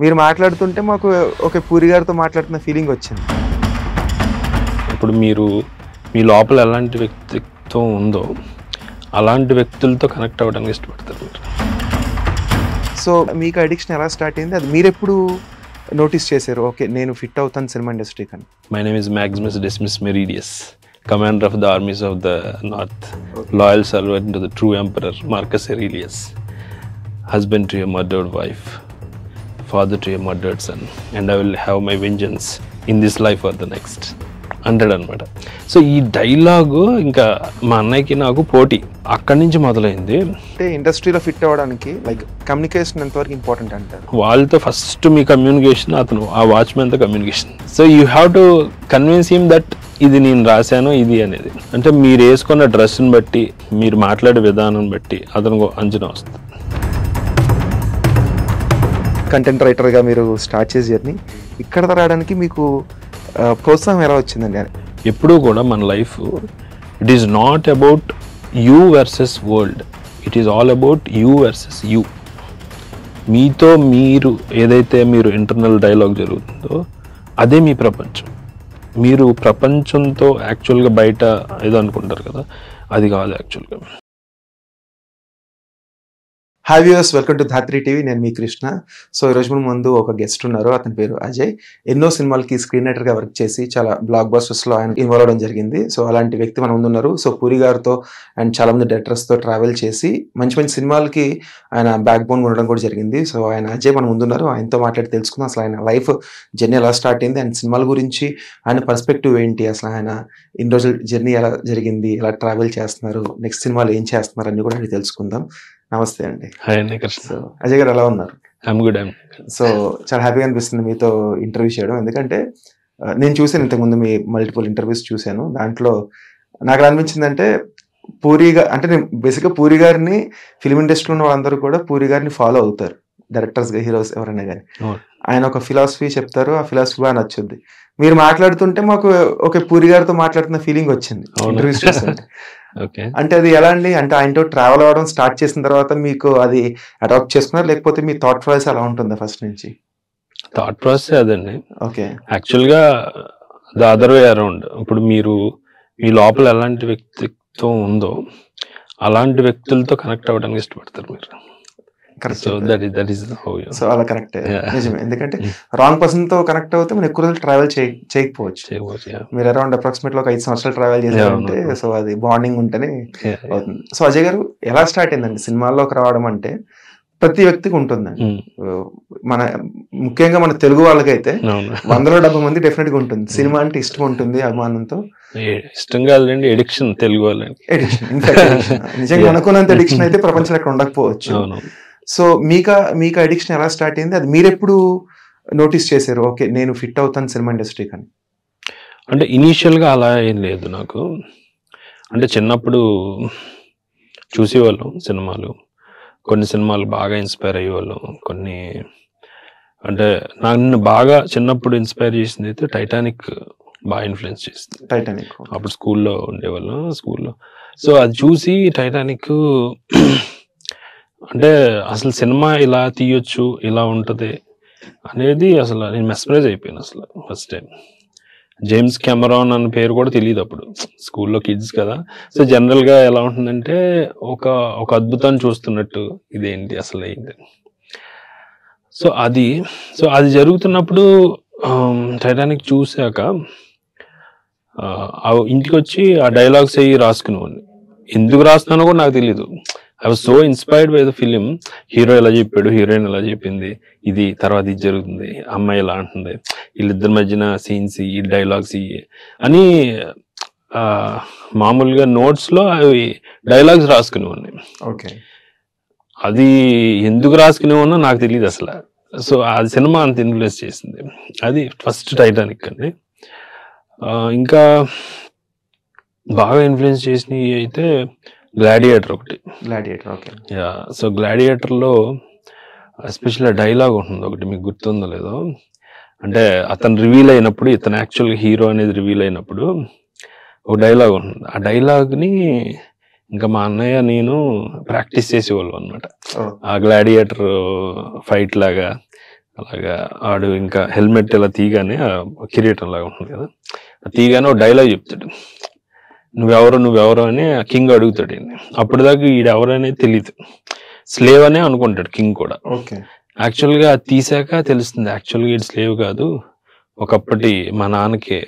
మీరు మాట్లాడుతుంటే మాకు ఒక పూరి గారితో మాట్లాడుతున్న ఫీలింగ్ వచ్చింది. ఇప్పుడు మీరు మీ లోపల ఎలాంటి వ్యక్తిత్వం ఉందో అలాంటి వ్యక్తులతో కనెక్ట్ అవ్వడానికి ఇష్టపడతారు మీరు. సో మీకు అడిక్షన్ ఎలా స్టార్ట్ అయింది, అది మీరు ఎప్పుడు నోటీస్ చేశారు? ఓకే, నేను ఫిట్ అవుతాను సినిమా ఇండస్ట్రీ కానీ. My name is Maximus Decimus Meridius, commander of the armies of the north, loyal servant to the true emperor Marcus Aurelius, husband to a murdered wife, father to a murdered son, and I will have my vengeance in this life or the next అంటాడు అనమాట. So ఈ dialogue ఇంకా మా అన్నయ్యకి నాకు పోటీ అక్కడి నుంచి మొదలైంది. అంటే ఇండస్ట్రీలో ఫిట్ అవ్వడానికి లైక్ కమ్యూనికేషన్ ఎంతవరకు ఇంపార్టెంట్ అంటారు? వాళ్ళతో ఫస్ట్ మీ కమ్యూనికేషన్, అతను ఆ వాచ్మెన్తో communication. So you have to convince him that ఇది నేను రాశాను ఇది అనేది. అంటే మీరు వేసుకున్న డ్రెస్ని బట్టి, మీరు మాట్లాడే విధానం బట్టి అతను అంచనా వస్తుంది. కంటెంట్ రైటర్గా మీరు స్టార్ట్ చేసే జర్నీ ఇక్కడ రావడానికి మీకు ప్రోత్సాహం ఎలా వచ్చిందండి? ఎప్పుడూ కూడా మన life it is not about you versus world, it is all about you versus you. మీతో మీరు ఏదైతే మీరు ఇంటర్నల్ డైలాగ్ జరుగుతుందో అదే మీ ప్రపంచం. మీరు ప్రపంచంతో యాక్చువల్గా బయట ఏదో అనుకుంటారు కదా, అది కాదు యాక్చువల్గా. Hi viewers, welcome to Dhatri TV. నేను మీ కృష్ణ. సో ఈరోజు మన ముందు ఒక గెస్ట్ ఉన్నారు. అతని పేరు అజయ్. ఎన్నో సినిమాలకి స్క్రీన్ రైటర్గా వర్క్ చేసి చాలా బ్లాక్ బస్టర్స్లో ఆయన ఇన్వాల్వ్ అవడం జరిగింది. సో అలాంటి వ్యక్తి మన ముందు ఉన్నారు. సో పూరి గారితో అండ్ చాలా మంది డైరెక్టర్స్తో ట్రావెల్ చేసి మంచి మంచి సినిమాలకి ఆయన బ్యాక్ బోన్ ఉండడం కూడా జరిగింది. సో ఆయన అజయ్ మన ముందు ఉన్నారు. ఆయనతో మాట్లాడి తెలుసుకుందాం అసలు ఆయన లైఫ్ జర్నీ ఎలా స్టార్ట్ అయింది అండ్ సినిమాల గురించి ఆయన పర్స్పెక్టివ్ ఏంటి, అసలు ఆయన ఇన్ని రోజుల జర్నీ ఎలా జరిగింది, ఎలా ట్రావెల్ చేస్తున్నారు, నెక్స్ట్ సినిమాలు ఏం చేస్తున్నారు అన్ని కూడా ఆయన తెలుసుకుందాం. నమస్తే అండి. హాయ్ అండి కృష్ణ. సో అజయ్ గారు ఎలా ఉన్నారు? I'm good. సో చాలా హ్యాపీగా అనిపిస్తుంది మీతో ఇంటర్వ్యూ చేయడం. ఎందుకంటే నేను చూసాను ఇంతకుముందు మీ మల్టిపుల్ ఇంటర్వ్యూస్ చూశాను. దాంట్లో నాకు ఎలా అనిపించిందంటే అంటే నేను బేసిక్గా పూరి గారిని ఫిలిం ఇండస్ట్రీలో ఉన్న వాళ్ళందరూ కూడా పూరి గారిని ఫాలో అవుతారు, డైరెక్టర్స్గా, హీరోస్ ఎవరైనా కానీ. ఆయన ఒక ఫిలాసఫీ చెప్తారు, ఆ ఫిలాసఫీ బాగా నచ్చుద్ది. మీరు మాట్లాడుతుంటే మాకు ఒక పూరి గారితో మాట్లాడుతున్న ఫీలింగ్ వచ్చింది ఇంటర్వ్యూస్ చూస్తుంటే. అంటే అది ఎలా అండి? అంటే ఆయనతో ట్రావెల్ అవ్వడం స్టార్ట్ చేసిన తర్వాత మీకు అది అడాప్ట్ చేసుకున్నారు, లేకపోతే మీ థాట్ ప్రాసెస్ అలా ఉంటుందా ఫస్ట్ నుంచి? థాట్ ప్రాసెస్ అదండి. ఓకే, యాక్చువల్గా ద అదర్ వే అరౌండ్. ఇప్పుడు మీరు మీ లోపల ఎలాంటి వ్యక్తిత్వం ఉందో అలాంటి వ్యక్తులతో కనెక్ట్ అవ్వడానికి ఇష్టపడతారు మీరు. సో అలా కనెక్ట్ నిజమే. ఎందుకంటే రాంగ్ పర్సన్ తో కనెక్ట్ అవుతే మనం ఎక్కువ రోజులు ట్రావెల్ చేయకపోవచ్చు. మీరు అరౌండ్ అప్రాక్సిమేట్లీ ఒక 5 సంవత్సరాలు ట్రావెల్ చేశారంటే సో అది బాండింగ్ ఉంటేనే అవుతుంది. సో అజయ్ గారు ఎలా స్టార్ట్ అయిందండి సినిమాల్లోకి రావడం? అంటే ప్రతి వ్యక్తికి ఉంటుందండి. మన ముఖ్యంగా మన తెలుగు వాళ్ళకైతే 170 మంది డెఫినెట్ గా ఉంటుంది. సినిమా అంటే ఇష్టం ఉంటుంది, అభిమానంతో. ఇష్టం కాదండి, ఎడిక్షన్. తెలుగు వాళ్ళని ఎడిక్షన్, నిజంగా అనుకున్నంత ఎడిక్షన్ అయితే ప్రపంచంలో ఎక్కడ ఉండకపోవచ్చు. సో మీకు అడిక్షన్ ఎలా స్టార్ట్ అయింది, అది మీరు ఎప్పుడు నోటీస్ చేశారు? ఓకే, నేను ఫిట్ అవుతాను సినిమా ఇండస్ట్రీ కానీ. అంటే ఇనీషియల్గా అలా ఏం లేదు నాకు. అంటే చిన్నప్పుడు చూసేవాళ్ళం సినిమాలు, కొన్ని సినిమాలు బాగా ఇన్స్పైర్ అయ్యేవాళ్ళం. కొన్ని అంటే నన్ను బాగా చిన్నప్పుడు ఇన్స్పైర్ చేసింది అయితే టైటానిక్ బాగా ఇన్ఫ్లుయెన్స్ చేసింది. టైటానిక్ అప్పుడు స్కూల్లో ఉండేవాళ్ళం, స్కూల్లో. సో అది చూసి టైటానిక్ అంటే అసలు సినిమా ఇలా తీయొచ్చు, ఇలా ఉంటుంది అనేది అసలు నేను మెస్మరైజ్ అయిపోయాను అసలు ఫస్ట్ టైం. జేమ్స్ కెమెరాన్ అన్న పేరు కూడా తెలియదు అప్పుడు, స్కూల్లో కిడ్స్ కదా. సో జనరల్గా ఎలా ఉంటుందంటే ఒక అద్భుతాన్ని చూస్తున్నట్టు, ఇదేంటి అసలు ఏంటి. సో అది జరుగుతున్నప్పుడు టైటానిక్ చూశాక ఇంటికి వచ్చి ఆ డైలాగ్స్ అయ్యి రాసుకునేవాడిని. ఎందుకు రాస్తున్నానో కూడా నాకు తెలీదు. I was so inspired by the film. Hero ఎలా చెప్పాడు, హీరోయిన్ ఎలా చెప్పింది, ఇది తర్వాత ఇది జరుగుతుంది, అమ్మాయి ఎలా అంటుంది, వీళ్ళిద్దరి మధ్యన సీన్స్, ఈ డైలాగ్స్ అని మామూలుగా నోట్స్లో అవి డైలాగ్స్ రాసుకునేవాడిని. ఓకే, అది ఎందుకు రాసుకునేవాడినో నాకు తెలియదు అసలు. సో ఆ సినిమా అంత ఇన్ఫ్లుయెన్స్ చేసింది. అది ఫస్ట్ టైటానిక్ అండి. ఇంకా బాగా ఇన్ఫ్లుయెన్స్ చేసినవి అయితే గ్లాడియేటర్ ఒకటి. Gladiator, okay. సో గ్లాడియేటర్లో ఎస్పెషల్లీ డైలాగ్ ఉంటుంది ఒకటి, మీకు గుర్తుందో లేదో. అంటే అతను రివీల్ అయినప్పుడు, ఇతను యాక్చువల్గా హీరో అనేది రివీల్ అయినప్పుడు ఒక డైలాగ్ ఉంటుంది. ఆ డైలాగ్ని ఇంకా మా అన్నయ్య నేను ప్రాక్టీస్ చేసేవాళ్ళం అనమాట. ఆ గ్లాడియేటర్ ఫైట్ లాగా అలాగా ఆడు ఇంకా హెల్మెట్ ఇలా తీయగానే కిరీటం లాగా ఉంటుంది కదా, తీయగానే ఒక డైలాగ్ చెప్తాడు, నువ్వెవరు అని కింగ్ అడుగుతాడు. అప్పటిదాకా ఈడెవరు అనేది తెలియదు, స్లేవ్ అనే అనుకుంటాడు కింగ్ కూడా. యాక్చువల్గా అది తీసాక తెలుస్తుంది యాక్చువల్గా ఇది స్లేవ్ కాదు, ఒకప్పటి మా నాన్నకి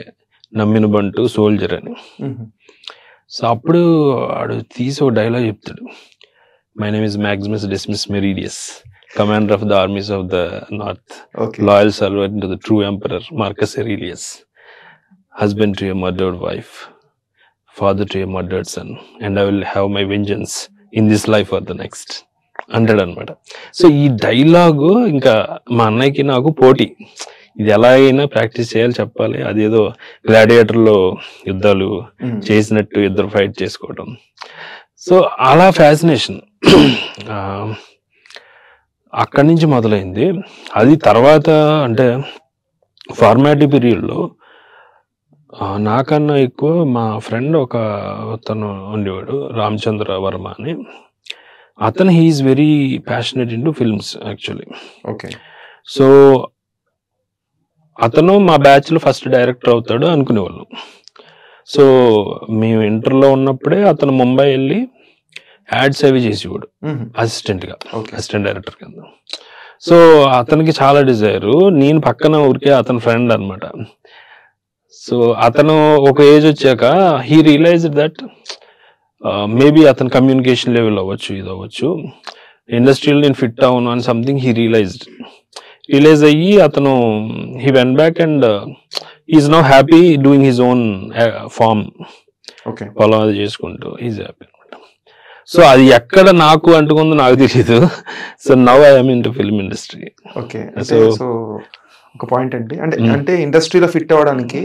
నమ్మిన బంటు సోల్జర్ అని. సో అప్పుడు ఆడు తీసి ఒక డైలాగ్ చెప్తాడు, my name is Maximus Decimus Meridius, commander of the armies of the north, loyal servant to the true emperor Marcus Aurelius, husband to your murdered wife, father to your murdered son, and I will have my vengeance in this life or the next అంటాడు అనమాట. So ఈ dialogue ఇంకా మా అన్నయ్యకి నాకు పోటీ, ఇది ఎలాగైనా ప్రాక్టీస్ చేయాలి, చెప్పాలి. అదేదో గ్లాడియేటర్లో యుద్ధాలు చేసినట్టు ఇద్దరు ఫైట్ చేసుకోవడం. సో అలా ఫ్యాసినేషన్ అక్కడి నుంచి మొదలైంది. అది తర్వాత అంటే ఫార్మాటివ్ పీరియడ్లో నాకన్నా ఎక్కువ మా ఫ్రెండ్ అతను ఉండేవాడు, రామచంద్ర వర్మ అని. అతను he's very passionate into films actually. So అతను మా బ్యాచ్లో ఫస్ట్ డైరెక్టర్ అవుతాడు అనుకునేవాళ్ళం. సో మేము ఇంటర్లో ఉన్నప్పుడే అతను ముంబై వెళ్ళి యాడ్స్ అవి చేసేవాడు అసిస్టెంట్ డైరెక్టర్ కింద. సో అతనికి చాలా డిజైర్, నేను పక్కన ఊరికే అతని ఫ్రెండ్ అనమాట. సో అతను ఒక ఏజ్ వచ్చాక హీ రియలైజ్ దట్ మేబీ అతని కమ్యూనికేషన్ లెవెల్ అవ్వచ్చు, ఇది అవ్వచ్చు, ఇండస్ట్రీలో నేను ఫిట్ అవును అని సంథింగ్ హీ రియలైజ్ అయ్యి అతను he went back and is now happy doing his own farm, పొలం అది చేసుకుంటూ ఈజ్ హ్యాపీ. సో అది ఎక్కడ నాకు అంటుకుందో నాకు తెలియదు. So now I'm in to film industry. So ఒక పాయింట్ అండి, అంటే ఇండస్ట్రీలో ఫిట్ అవ్వడానికి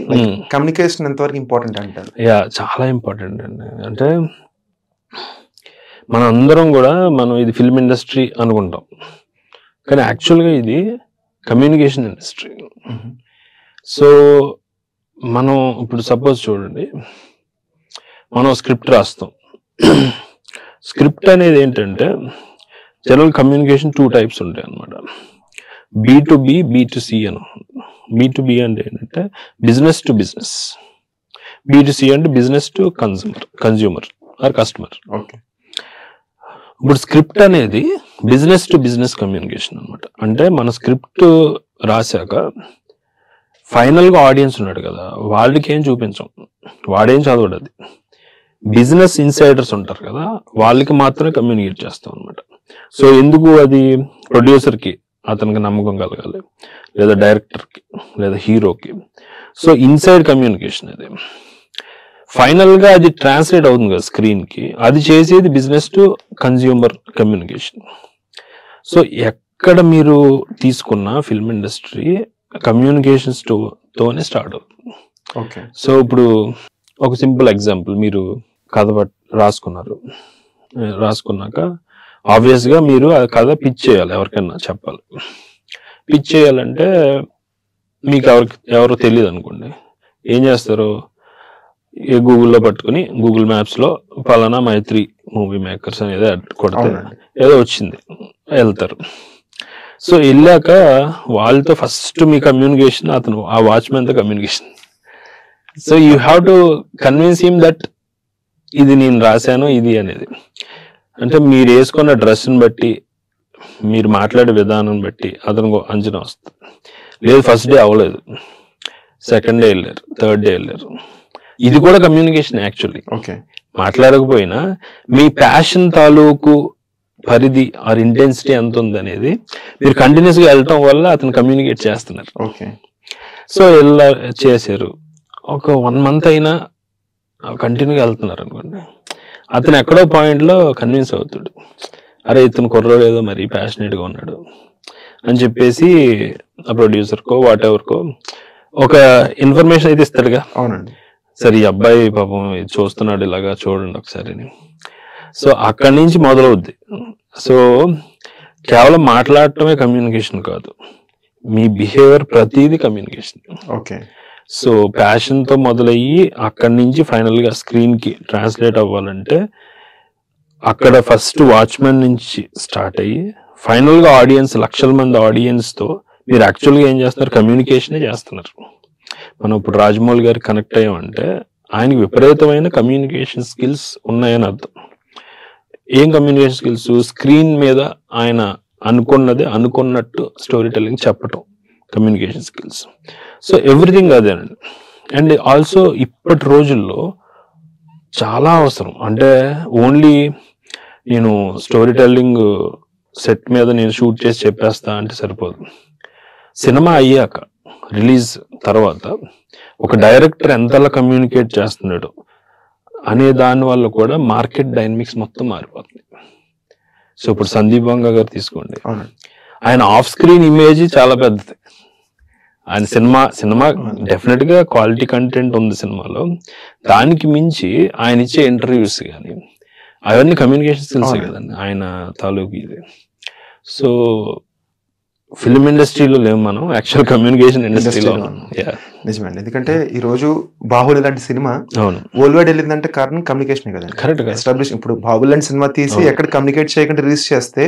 కమ్యూనికేషన్ ఎంతవరకు ఇంపార్టెంట్ అంటారు? చాలా ఇంపార్టెంట్ అండి. అంటే మన అందరం కూడా మనం ఇది ఫిల్మ్ ఇండస్ట్రీ అనుకుంటాం, కానీ యాక్చువల్గా ఇది కమ్యూనికేషన్ ఇండస్ట్రీ. సో మనం ఇప్పుడు సపోజ్ చూడండి, మనం స్క్రిప్ట్ రాస్తాం. స్క్రిప్ట్ అనేది ఏంటంటే జనరల్ కమ్యూనికేషన్ 2 టైప్స్ ఉంటాయి అన్నమాట, B2B, B2C అని. B2B అంటే ఏంటంటే బిజినెస్ టు బిజినెస్, B2C అంటే business to consumer or customer. ఇప్పుడు స్క్రిప్ట్ అనేది బిజినెస్ టు బిజినెస్ కమ్యూనికేషన్ అనమాట. అంటే మన స్క్రిప్ట్ రాశాక ఫైనల్గా ఆడియన్స్ ఉన్నాడు కదా, వాళ్ళకి ఏం చూపించాం, వాడేం చదవడు. అది బిజినెస్ ఇన్సైడర్స్ ఉంటారు కదా, వాళ్ళకి మాత్రమే కమ్యూనికేట్ చేస్తాం అనమాట. సో ఎందుకు అది ప్రొడ్యూసర్కి అతనికి నమ్మకం కలగాలి, లేదా డైరెక్టర్కి, లేదా హీరోకి. సో ఇన్సైడ్ కమ్యూనికేషన్ అది ఫైనల్గా అది ట్రాన్స్లేట్ అవుతుంది కదా స్క్రీన్కి, అది చేసేది business to consumer communication. So ఎక్కడ మీరు తీసుకున్న ఫిల్మ్ ఇండస్ట్రీ కమ్యూనికేషన్స్ తోనే స్టార్ట్ అవుతుంది. సో ఇప్పుడు ఒక సింపుల్ ఎగ్జాంపుల్, మీరు కథ రాసుకున్నాక ఆబ్వియస్గా మీరు ఆ కథ పిచ్ చేయాలి, ఎవరికైనా చెప్పాలి. పిచ్ చేయాలంటే మీకు ఎవరో తెలియదు అనుకోండి, ఏం చేస్తారు, గూగుల్లో పట్టుకుని గూగుల్ మ్యాప్స్లో పలానా మైత్రి మూవీ మేకర్స్ అనేది కొడితే ఏదో వచ్చింది, వెళ్తారు. సో వెళ్ళాక వాళ్ళతో ఫస్ట్ మీ కమ్యూనికేషన్, అతను ఆ వాచ్మెన్తో communication. So you have to convince him that ఇది నేను రాశాను ఇది అనేది. అంటే మీరు వేసుకున్న డ్రెస్ని బట్టి, మీరు మాట్లాడే విధానం బట్టి అతనికి అంచనా వస్తుంది. లేదు ఫస్ట్ డే అవ్వలేదు, సెకండ్ డే వెళ్ళారు, థర్డ్ డే వెళ్ళారు, ఇది కూడా కమ్యూనికేషన్ యాక్చువల్లీ. మాట్లాడకపోయినా మీ ప్యాషన్ తాలూకు పరిధి ఆర్ ఇంటెన్సిటీ ఎంత ఉంది అనేది మీరు కంటిన్యూస్గా వెళ్ళటం వల్ల అతను కమ్యూనికేట్ చేస్తున్నారు. సో చేశారు, ఒక 1 month అయినా కంటిన్యూగా వెళ్తున్నారు అనుకోండి, అతను ఎక్కడో పాయింట్లో కన్విన్స్ అవుతాడు, అరే ఇతను కుర్రోడు ఏదో మరి ప్యాషనేట్గా ఉన్నాడు అని చెప్పేసి ఆ ప్రొడ్యూసర్కో వాట్ ఎవర్కో ఒక ఇన్ఫర్మేషన్ అయితే ఇస్తాడుగా. అవునండి, సరే ఈ అబ్బాయి పాపం చూస్తున్నాడు ఇలాగా చూడండి ఒకసారి. సో అక్కడి నుంచి మొదలవుద్ది. సో కేవలం మాట్లాడటమే కమ్యూనికేషన్ కాదు, మీ బిహేవియర్ ప్రతిదీ కమ్యూనికేషన్. సో ప్యాషన్తో మొదలయ్యి అక్కడి నుంచి ఫైనల్గా స్క్రీన్కి ట్రాన్స్లేట్ అవ్వాలంటే అక్కడ ఫస్ట్ వాచ్మెన్ నుంచి స్టార్ట్ అయ్యి ఫైనల్గా ఆడియన్స్, లక్షల మంది ఆడియన్స్తో మీరు యాక్చువల్గా ఏం చేస్తున్నారు, కమ్యూనికేషనే చేస్తున్నారు. మనం ఇప్పుడు రాజమౌళి గారికి కనెక్ట్ అయ్యామంటే ఆయనకి విపరీతమైన కమ్యూనికేషన్ స్కిల్స్ ఉన్నాయని అర్థం. ఏం కమ్యూనికేషన్ స్కిల్స్? స్క్రీన్ మీద ఆయన అనుకున్నది అనుకున్నట్టు స్టోరీ టెల్లింగ్ చెప్పటం కమ్యూనికేషన్ స్కిల్స్. సో ఎవ్రీథింగ్ అదేనండి. అండ్ ఆల్సో ఇప్పటి రోజుల్లో చాలా అవసరం. అంటే ఓన్లీ నేను స్టోరీ టెల్లింగ్ సెట్ మీద నేను షూట్ చేసి చెప్పేస్తా అంటే సరిపోదు. సినిమా అయ్యాక, రిలీజ్ తర్వాత ఒక డైరెక్టర్ ఎంతలా కమ్యూనికేట్ చేస్తున్నాడు అనే దాని వల్ల కూడా మార్కెట్ డైనమిక్స్ మొత్తం మారిపోతుంది. సో ఇప్పుడు సందీప్ వంగ గారు తీసుకోండి, ఆయన ఆఫ్ స్క్రీన్ ఇమేజ్ చాలా పెద్దది. ఆయన సినిమా డెఫినెట్ గా క్వాలిటీ కంటెంట్ ఉంది సినిమాలో. దానికి మించి ఆయన ఇచ్చే ఇంటర్వ్యూస్ కానీ అవన్నీ కమ్యూనికేషన్ స్కిల్స్ కదండి ఆయన తాలూకు ఇది. సో ఫిల్మ్ ఇండస్ట్రీలో లేవు మనం, యాక్చువల్ కమ్యూనికేషన్ ఇండస్ట్రీలో. నిజమండి. ఎందుకంటే ఈ రోజు బాహుబలి లాంటి సినిమా వరల్డ్ వైడ్ వెళ్ళిందంటే కారణం కమ్యూనికేషన్ కదండి. కరెక్ట్. ఎస్టాబ్లిష్ ఇప్పుడు బాహుబలి లాంటి సినిమా తీసి ఎక్కడ కమ్యూనికేట్ చేయకుండా రిలీజ్ చేస్తే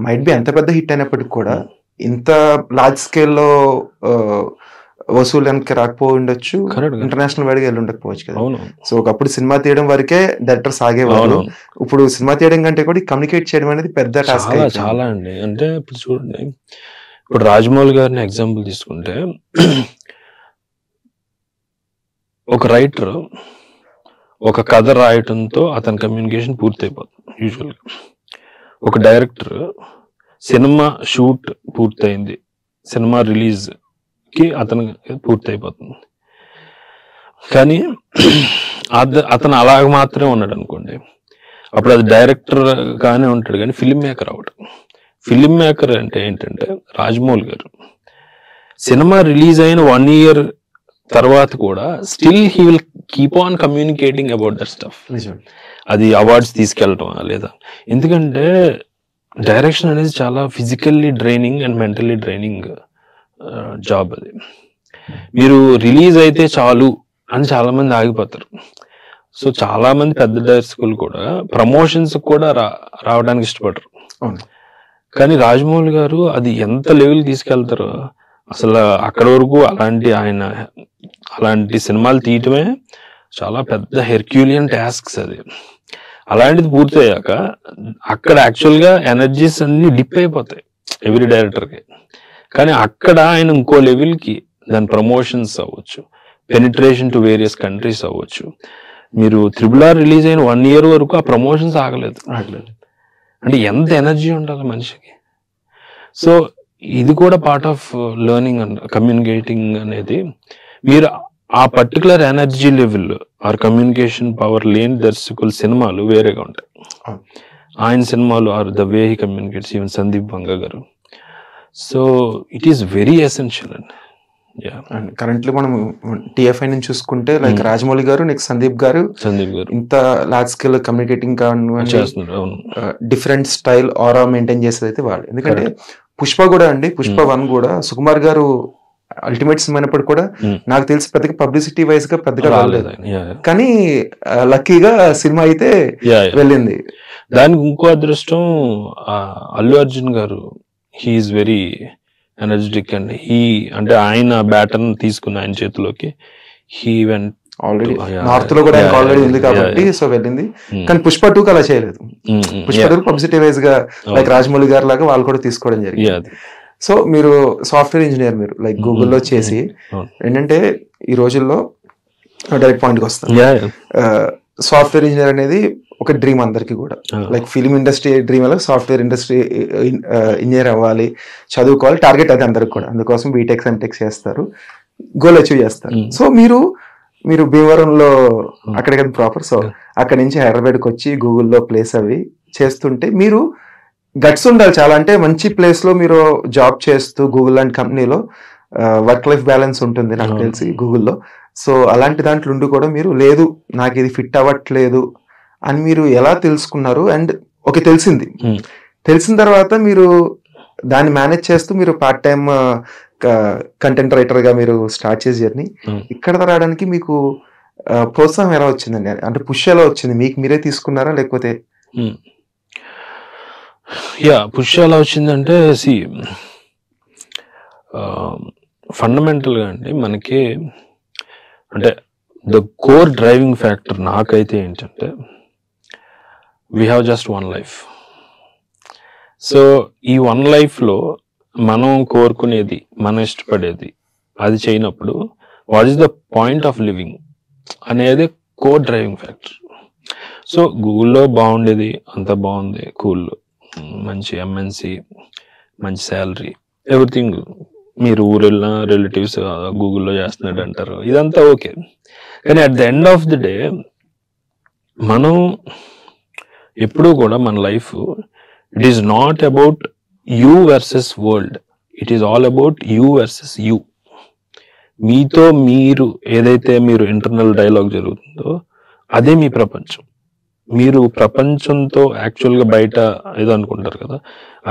మైట్ బి ఎంత పెద్ద హిట్ అయినప్పటికీ కూడా ఇంత లార్జ్ స్కేల్లో వసూలు వెనక్కి రాకపోయి ఉండొచ్చు, ఇంటర్నేషనల్ వైడ్గా వెళ్ళి ఉండకపోవచ్చు కదా. సో ఒకప్పుడు సినిమా తీయడం వరకే డైరెక్టర్స్ ఆగేవాళ్ళు. ఇప్పుడు సినిమా తీయడం కంటే కూడా కమ్యూనికేట్ చేయడం అనేది పెద్ద టాస్క్. చాలా అండి. అంటే ఇప్పుడు చూడండి, ఇప్పుడు రాజమౌళి గారిని ఎగ్జాంపుల్ తీసుకుంటే, ఒక రైటర్ ఒక కథ రాయటంతో అతని కమ్యూనికేషన్ పూర్తయిపోతుంది యూజువల్గా. ఒక డైరెక్టర్ సినిమా షూట్ పూర్తయింది, సినిమా రిలీజ్ కి అతను పూర్తయిపోతుంది. కానీ అతను అలాగ మాత్రమే ఉన్నాడు అనుకోండి, అప్పుడు అది డైరెక్టర్ గానే ఉంటాడు కానీ ఫిల్మ్ మేకర్ అవడు. ఫిల్మ్ మేకర్ అంటే ఏంటంటే రాజమౌళి గారు సినిమా రిలీజ్ అయిన 1 year తర్వాత కూడా still he will keep on communicating about that stuff. అది అవార్డ్స్ తీసుకెళ్ళటం లేదా, ఎందుకంటే డైరెక్షన్ అనేది చాలా physically draining and mentally draining job. అది మీరు రిలీజ్ అయితే చాలు అని చాలా మంది ఆగిపోతారు. సో చాలా మంది పెద్ద దర్శకులు కూడా ప్రమోషన్స్ కూడా రావడానికి ఇష్టపడరు. కానీ రాజమౌళి గారు అది ఎంత లెవెల్ తీసుకెళ్తారో అసలు అక్కడి వరకు అలాంటి సినిమాలు తీయటమే చాలా పెద్ద హెర్క్యూలియన్ టాస్క్స్. అది అలాంటిది పూర్తయ్యాక అక్కడ యాక్చువల్గా ఎనర్జీస్ అన్ని డిప్ అయిపోతాయి ఎవ్రీ డైరెక్టర్కి. కానీ అక్కడ ఆయన ఇంకో లెవెల్కి దాని ప్రమోషన్స్ అవ్వచ్చు, పెనిట్రేషన్ టు వేరియస్ కంట్రీస్ అవ్వచ్చు. మీరు RRR రిలీజ్ అయిన 1 year వరకు ఆ ప్రమోషన్స్ ఆగలేదు. అంటే ఎంత ఎనర్జీ ఉండాలి మనిషికి. సో ఇది కూడా part of learning and communicating అనేది. మీరు ఆ particular energy level or communication power లేని దర్శకుల సినిమాలు వేరేగా ఉంటాయి. ఆయన సినిమాలు are the way he communicates, even Sandeep Vanga garu. So it is very essential అండి. కరెంట్లీ మనం TFI నుంచి చూసుకుంటే లైక్ రాజమౌళి గారు, నెక్స్ట్ సందీప్ గారు ఇంత large scale communicating different style aura maintain చేసేది అయితే వాళ్ళు. ఎందుకంటే పుష్ప కూడా అండి, పుష్ప 1 కూడా సుకుమార్ గారు అల్టిమేట్ సినిమా అయినప్పుడు కూడా నాకు తెలిసి పెద్దగా పబ్లిసిటీ వైజ్ గా పెద్దగా రాలేదు, కానీ లక్కీగా సినిమా అయితే వెళ్ళింది. దానికి ఇంకో అదృష్టం అల్లు అర్జున్ గారు, హీఈస్ వెరీ ఎనర్జెటిక్ అండ్ అంటే ఆయన బ్యాటర్న్ తీసుకున్న ఆయన చేతిలోకి హీ వెంట్ ఆల్రెడీ నార్త్ లో కూడా ఆల్రెడీ ఉంది కాబట్టి సో వెళ్ళింది. కానీ పుష్ప 2 అలా చేయలేదు. పుష్ప 2 పబ్లిసిటీ వైజ్ గా లైక్ రాజమౌళి గారు లాగా వాళ్ళు కూడా తీసుకోవడం జరిగింది. సో మీరు సాఫ్ట్వేర్ ఇంజనీర్, మీరు లైక్ గూగుల్లో చేసి ఏంటంటే ఈ రోజుల్లో డైరెక్ట్ పాయింట్కి వస్తాం. సాఫ్ట్వేర్ ఇంజనీర్ అనేది ఒక డ్రీమ్ అందరికి కూడా. లైక్ ఫిల్మ్ ఇండస్ట్రీ డ్రీమ్ అలా సాఫ్ట్వేర్ ఇండస్ట్రీ ఇంజనీర్ అవ్వాలి, చదువుకోవాలి, టార్గెట్ అది అందరికి కూడా. అందుకోసం బీటెక్ ఎంటెక్ చేస్తారు, గోల్ అచీవ్ చేస్తారు. సో మీరు భీమవరంలో అక్కడికి ప్రాపర్, సో అక్కడి నుంచి హైదరాబాద్కి వచ్చి గూగుల్లో ప్లేస్ అవి చేస్తుంటే మీరు గట్స్ ఉండాలి చాలా. అంటే మంచి ప్లేస్ లో మీరు జాబ్ చేస్తూ గూగుల్ లాంటి కంపెనీలో వర్క్ లైఫ్ బ్యాలెన్స్ ఉంటుంది నాకు తెలిసి గూగుల్లో. సో అలాంటి దాంట్లో ఉండి కూడా మీరు లేదు నాకు ఇది ఫిట్ అవ్వట్లేదు అని మీరు ఎలా తెలుసుకున్నారు? అండ్ ఓకే తెలిసిన తర్వాత మీరు దాన్ని మేనేజ్ చేస్తూ మీరు పార్ట్ టైం కంటెంట్ రైటర్ గా మీరు స్టార్ట్ చేసే జర్నీ ఇక్కడ రావడానికి మీకు ప్రోత్సాహం ఎలా వచ్చిందండి? అంటే పుష్ ఎలా వచ్చింది? మీకు మీరే తీసుకున్నారా లేకపోతే? పుష్ ఎలా వచ్చిందంటే ఫండమెంటల్గా అండి మనకి అంటే ద కోర్ డ్రైవింగ్ ఫ్యాక్టర్ నాకైతే ఏంటంటే we have just one life. So ఈ వన్ లైఫ్లో మనం కోరుకునేది, మనం ఇష్టపడేది అది చేయనప్పుడు what is the point of living అనేది కోర్ డ్రైవింగ్ ఫ్యాక్టర్. సో గూగుల్లో బాగుండేది, అంత బాగుంది, కూల్, మంచి ఎంఎన్సి, మంచి శాలరీ, ఎవ్రీథింగ్. మీరు ఊరు వెళ్ళిన రిలేటివ్స్ గూగుల్లో చేస్తున్నాడు అంటారు, ఇదంతా ఓకే. కానీ at the end of the day మనం ఎప్పుడూ కూడా మన life it is not about you versus world, it is all about you versus you. మీతో మీరు ఏదైతే మీరు ఇంటర్నల్ డైలాగ్ జరుగుతుందో అదే మీ ప్రపంచం. మీరు ప్రపంచంతో యాక్చువల్గా బయట ఏదో అనుకుంటారు కదా,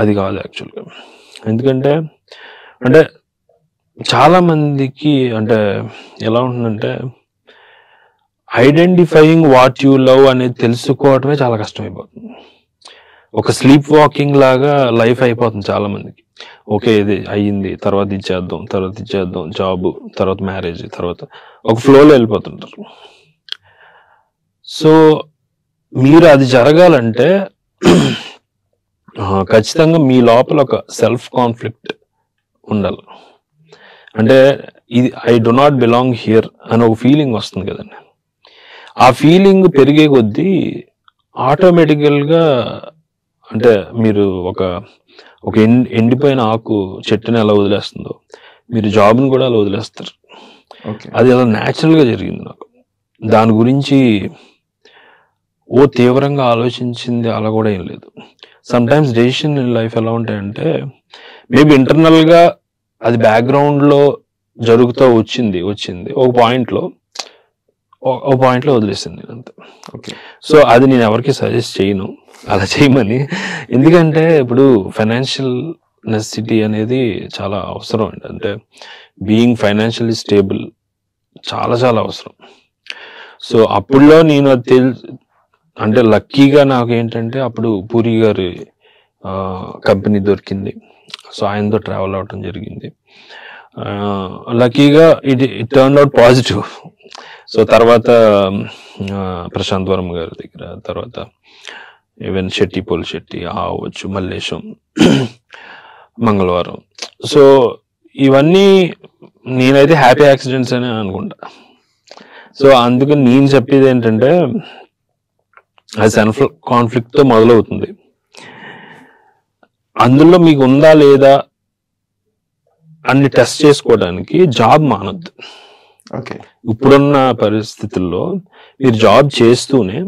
అది కాదు యాక్చువల్గా. ఎందుకంటే అంటే చాలా మందికి అంటే ఎలా ఉంటుందంటే ఐడెంటిఫైయింగ్ వాట్ యూ లవ్ అనేది తెలుసుకోవటమే చాలా కష్టమైపోతుంది. ఒక స్లీప్ వాకింగ్ లాగా లైఫ్ అయిపోతుంది చాలా మందికి. ఓకే ఇది అయ్యింది, తర్వాత ఇచ్చేద్దాం, జాబ్, తర్వాత మ్యారేజ్, తర్వాత ఒక ఫ్లోలో వెళ్ళిపోతుంటారు. సో మీరు అది జరగాలంటే ఖచ్చితంగా మీ లోపల ఒక సెల్ఫ్ కాన్ఫ్లిక్ట్ ఉండాలి. అంటే ఇది I do not belong here అని ఒక ఫీలింగ్ వస్తుంది కదండి. ఆ ఫీలింగ్ పెరిగే కొద్దీ ఆటోమేటికల్గా అంటే మీరు ఒక ఎండిపోయిన ఆకు చెట్టుని ఎలా వదిలేస్తుందో మీరు జాబ్ని కూడా అలా వదిలేస్తారు. అది అలా న్యాచురల్గా జరిగింది నాకు. దాని గురించి తీవ్రంగా ఆలోచించింది అలా కూడా ఏం లేదు. సమ్టైమ్స్ డెసిషన్ ఇన్ లైఫ్ ఎలా ఉంటాయంటే మేబీ ఇంటర్నల్గా అది బ్యాక్గ్రౌండ్లో జరుగుతూ వచ్చింది ఒక పాయింట్లో వదిలేసింది అంతే. ఓకే, సో అది నేను ఎవరికి సజెస్ట్ చేయను అలా చేయమని. ఎందుకంటే ఇప్పుడు ఫైనాన్షియల్ నెసెసిటీ అనేది చాలా అవసరం అండి. అంటే బీయింగ్ ఫైనాన్షియల్లీ స్టేబుల్ చాలా చాలా అవసరం. సో అప్పుడులో నేను అది అంటే లక్కీగా నాకు ఏంటంటే అప్పుడు పూరి గారి కంపెనీ దొరికింది. సో ఆయనతో ట్రావెల్ అవటం జరిగింది. లక్కీగా it turn out positive. So తర్వాత ప్రశాంత్ వర్మ గారి దగ్గర, తర్వాత ఈవెన్ పోలిశెట్టి అవ్వచ్చు, మల్లేశం, మంగళవారం. సో ఇవన్నీ నేనైతే హ్యాపీ యాక్సిడెంట్స్ అని అనుకుంటా. సో అందుకని నేను చెప్పేది ఏంటంటే అది సెల్ఫ్ కాన్ఫ్లిక్ట్తో మొదలవుతుంది. అందులో మీకు ఉందా లేదా అన్ని టెస్ట్ చేసుకోవడానికి జాబ్ మానొద్దు. ఓకే, ఇప్పుడున్న పరిస్థితుల్లో మీరు జాబ్ చేస్తూనే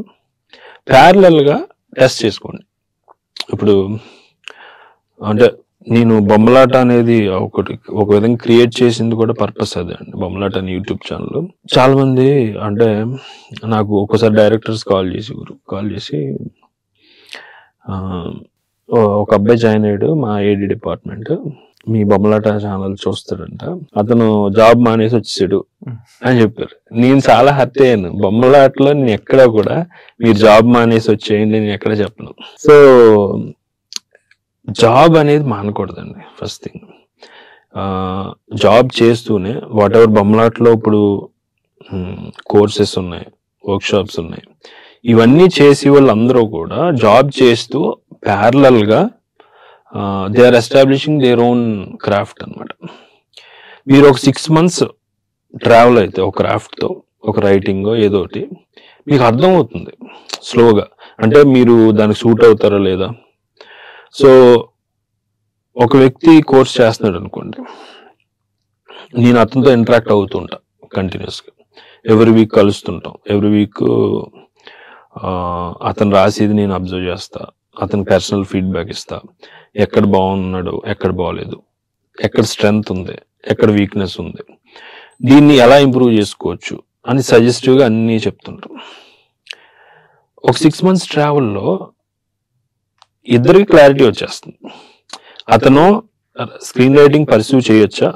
ప్యారలల్గా టెస్ట్ చేసుకోండి. ఇప్పుడు అంటే నేను బొమ్మలాట అనేది ఒక విధంగా క్రియేట్ చేసింది కూడా పర్పస్ అదే అండి. బొమ్మలాట అని యూట్యూబ్ ఛానల్. చాలా మంది అంటే నాకు ఒక్కోసారి డైరెక్టర్స్ కాల్ చేసి ఒక అబ్బాయి జాయిన్ అయ్యాడు మా ఏడీ డిపార్ట్మెంట్, మీ బొమ్మలాట ఛానల్ చూస్తాడంట, అతను జాబ్ మానేసి వచ్చేసాడు అని చెప్పారు. నేను చాలా హర్ట్ అయ్యాను. బొమ్మలాటలో నేను ఎక్కడా కూడా మీరు జాబ్ మానేసి వచ్చేయండి నేను ఎక్కడ చెప్పను. సో జాబ్ అనేది మానకూడదండి ఫస్ట్ థింగ్. జాబ్ చేస్తూనే వాట్ ఎవర్ బొమ్మలాట్లో ఇప్పుడు కోర్సెస్ ఉన్నాయి, వర్క్షాప్స్ ఉన్నాయి, ఇవన్నీ చేసి వాళ్ళందరూ కూడా జాబ్ చేస్తూ ప్యారలల్గా they are establishing their own craft అనమాట. మీరు ఒక 6 months ట్రావెల్ అయితే ఒక క్రాఫ్ట్తో, ఒక రైటింగో ఏదోటి మీకు అర్థం అవుతుంది స్లోగా. అంటే మీరు దానికి సూట్ అవుతారా లేదా. సో ఒక వ్యక్తి కోర్స్ చేస్తున్నాడు అనుకోండి, నేను అతనితో ఇంటరాక్ట్ అవుతుంటా కంటిన్యూస్గా, ఎవ్రీ వీక్ కలుస్తుంటాం, ఎవ్రీ వీక్ అతను రాసేది నేను అబ్జర్వ్ చేస్తా, అతని పర్సనల్ ఫీడ్బ్యాక్ ఇస్తా, ఎక్కడ బాగున్నాడు, ఎక్కడ బాగలేదు, ఎక్కడ స్ట్రెంగ్త్ ఉంది, ఎక్కడ వీక్నెస్ ఉంది, దీన్ని ఎలా ఇంప్రూవ్ చేసుకోవచ్చు అని సజెస్టివ్గా అన్నీ చెప్తుంటాం. ఒక 6 months ట్రావెల్లో ఇద్దరికి క్లారిటీ వచ్చేస్తుంది. అతను స్క్రీన్ రైటింగ్ పర్సూ చేయొచ్చా,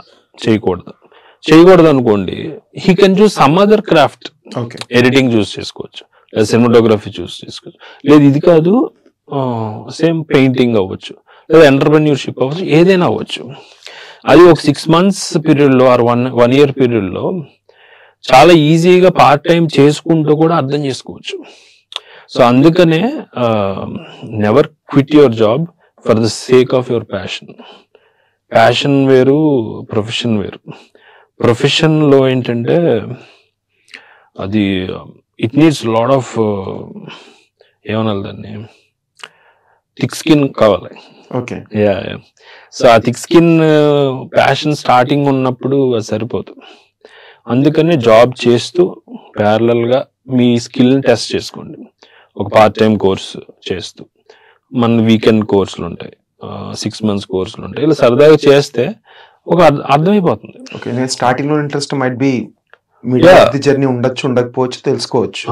చేయకూడదు అనుకోండి, he can choose some other craft. Editing choose చేసుకోవచ్చు, లేదా సినిమాటోగ్రఫీ చూస్ చేసుకోవచ్చు, లేదు ఇది కాదు సేమ్ పెయింటింగ్ అవ్వచ్చు, లేదా ఎంటర్ప్రెన్యూర్షిప్ అవ్వచ్చు, ఏదైనా అవ్వచ్చు. అది ఒక 6 months పీరియడ్లో ఆర్ వన్ ఇయర్ పీరియడ్లో చాలా ఈజీగా పార్ట్ టైం చేసుకుంటూ కూడా అర్థం చేసుకోవచ్చు. సో అందుకనే never quit your job for the sake of your passion. Passion వేరు, ప్రొఫెషన్ వేరు. ప్రొఫెషన్లో ఏంటంటే అది ఇట్ నీడ్స్ లాట్ ఆఫ్ ఏమనాలి దాన్ని, థిక్ స్కిన్ కావాలి. ఓకే. సో ఆ థిక్ స్కిన్ ప్యాషన్ స్టార్టింగ్ ఉన్నప్పుడు అది సరిపోదు. అందుకనే జాబ్ చేస్తూ ప్యారలల్గా మీ స్కిల్ని టెస్ట్ చేసుకోండి. ఒక పార్ట్ టైం కోర్స్ చేస్తూ, మన వీకెండ్ కోర్సులు ఉంటాయి, 6 months కోర్సులు ఉంటాయి. ఇలా సరదాగా చేస్తే ఒక అర్థమైపోతుంది. ఓకే. నేను స్టార్టింగ్ లో ఇంట్రెస్ట్ మైట్ బి జర్నీ ఉండొచ్చు, ఉండకపోవచ్చు, తెలుసుకోవచ్చు.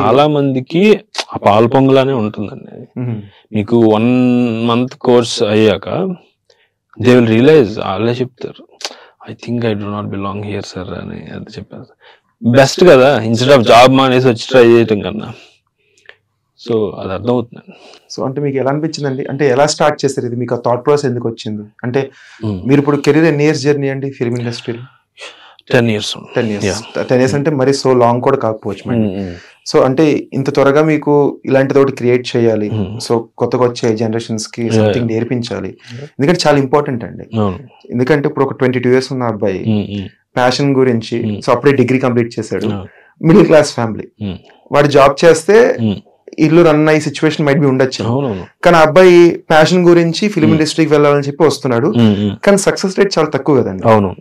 చాలా మందికి ఆ పాలు పొంగులానే ఉంటుందండి. మీకు 1 month కోర్స్ అయ్యాక దే విల్ రియలైజ్, వాళ్ళే చెప్తారు, I think I do not belong here sir అని అది చెప్పారు. బెస్ట్ కదా, ఇన్స్టెడ్ ఆఫ్ జాబ్ మానేసి వచ్చి ట్రై చేయటం కన్నా. సో అది అర్థమవుతుంది. సో అంటే మీకు ఎలా అనిపించిందండి, అంటే ఎలా స్టార్ట్ చేశారు ఇది, మీకు ఆ థాట్ ప్రాసెస్ ఎందుకు వచ్చింది? అంటే మీరు ఇప్పుడు కెరీర్ ఎన్ని ఇయర్స్ జర్నీ అండి ఫిల్మ్ ఇండస్ట్రీలో? 10 years. 10 years అంటే మరి సో లాంగ్ కూడా కాకపోవచ్చు. సో అంటే ఇంత త్వరగా మీకు ఇలాంటిది ఒకటి క్రియేట్ చేయాలి, సో కొత్తగా వచ్చే జనరేషన్స్ కి సంథింగ్ నేర్పించాలి, ఎందుకంటే చాలా ఇంపార్టెంట్ అండి. ఎందుకంటే ఇప్పుడు ఒక 22 years ఉన్న అబ్బాయి ప్యాషన్ గురించి, సో అప్పుడే డిగ్రీ కంప్లీట్ చేశాడు, మిడిల్ క్లాస్ ఫ్యామిలీ, వాడు జాబ్ చేస్తే ఇల్లు రన్ అయ్యే సిచ్యువేషన్ మైట్ బి ఉండొచ్చు. కానీ అబ్బాయి ప్యాషన్ గురించి ఫిల్మ్ ఇండస్ట్రీకి వెళ్ళాలని చెప్పి వస్తున్నాడు, కానీ సక్సెస్ రేట్ చాలా తక్కువ కదండి. అవును.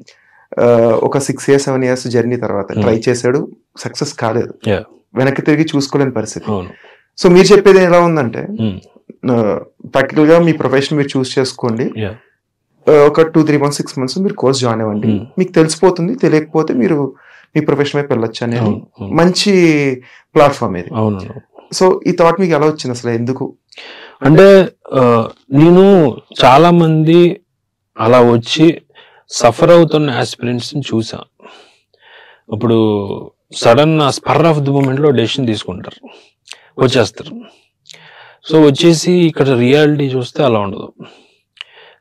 ఒక 6 years 7 years జర్నీ తర్వాత ట్రై చేశాడు, సక్సెస్ కాలేదు, వెనక్కి తిరిగి చూసుకోలేని పరిస్థితి. సో మీరు చెప్పేది ఎలా ఉందంటే, ప్రాక్టికల్ గా మీ ప్రొఫెషన్ మీరు చూస్ చేసుకోండి, ఒక 2-3 months 6 months మీరు కోర్స్ జాయిన్ అవ్వండి, మీకు తెలిసిపోతుంది, తెలియకపోతే మీరు మీ ప్రొఫెషన్ వైపు వెళ్ళొచ్చు అనేది మంచి ప్లాట్ఫామ్ ఇది. సో ఈ థాట్ మీకు ఎలా వచ్చింది అసలు, ఎందుకు? అంటే నేను చాలా మంది అలా వచ్చి సఫర్ అవుతున్న ఆస్పిరెంట్స్ ని చూసా. ఇప్పుడు sudden spur of the moment లో డెసిషన్ తీసుకుంటారు, వచ్చేస్తారు. సో వచ్చేసి ఇక్కడ రియాలిటీ చూస్తే అలా ఉండదు.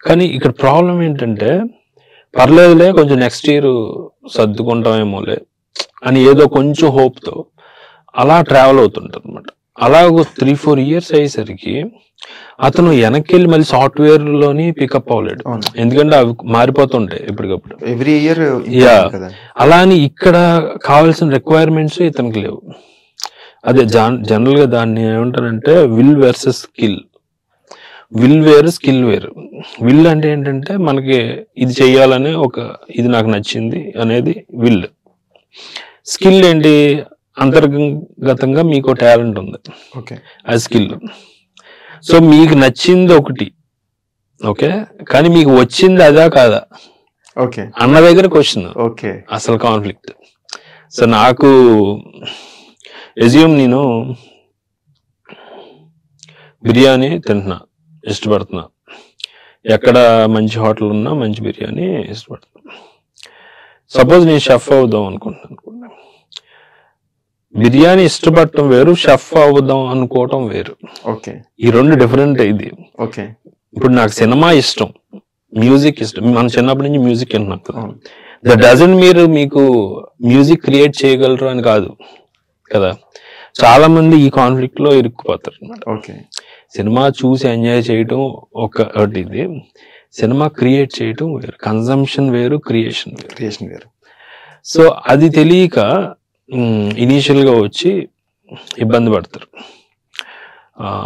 కానీ ఇక్కడ ప్రాబ్లం ఏంటంటే, పర్లేదులే కొంచెం నెక్స్ట్ ఇయర్ సర్దుకుంటామేమోలే అని ఏదో కొంచెం హోప్తో అలా ట్రావెల్ అవుతుంటారు అనమాట. అలాగ 3-4 years అయ్యేసరికి అతను వెనక్కి వెళ్ళి మళ్ళీ సాఫ్ట్వేర్ లోని పికప్ అవ్వలేడు, ఎందుకంటే అవి మారిపోతుంటాయి ఎప్పటికప్పుడు, ఎవ్రీ ఇయర్. అలా అని ఇక్కడ కావాల్సిన రిక్వైర్మెంట్స్ ఇతనికి లేవు. అదే జనరల్ గా దాన్ని ఏమంటారంటే విల్ వర్సెస్ స్కిల్. విల్ వేరు, స్కిల్ వేరు. విల్ అంటే ఏంటంటే మనకి ఇది చెయ్యాలనే ఇది నాకు నచ్చింది అనేది విల్. స్కిల్ ఏంటి, అంతర్గతంగా మీకు టాలెంట్ ఉంది, అది స్కిల్. సో మీకు నచ్చింది ఒకటి, ఓకే, కానీ మీకు వచ్చింది అదా కాదా అన్న దగ్గర క్వశ్చన్, అసలు కాన్ఫ్లిక్ట్. సో నాకు ఎజ్యూమ్, నేను బిర్యానీ తింటున్నా, ఇష్టపడుతున్నా, ఎక్కడ మంచి హోటల్ ఉన్నా మంచి బిర్యానీ ఇష్టపడుతున్నా. సపోజ్ నేను షెఫ్ అవుదాం అనుకుంటున్నాను. బిర్యానీ ఇష్టపడటం వేరు, షెఫ్ అవుదాం అనుకోవటం వేరు. ఈ రెండు డిఫరెంట్. ఇది ఇప్పుడు నాకు సినిమా ఇష్టం, మ్యూజిక్ ఇష్టం, మనం చిన్నప్పటి నుంచి మ్యూజిక్ వింటున్నాం కదా, దట్ డజంట్ మీకు మ్యూజిక్ క్రియేట్ చేయగలరు అని కాదు కదా. చాలా మంది ఈ కాన్ఫ్లిక్ట్ లో ఇరుక్కుపోతారు అన్నమాట. సినిమా చూసి ఎంజాయ్ చేయటం ఒకటి, ఇది సినిమా క్రియేట్ చేయటం వేరు, కన్జంప్షన్ వేరు, క్రియేషన్ వేరు. సో అది తెలియక ఇనీషియల్ గా వచ్చి ఇబ్బంది పడతారు.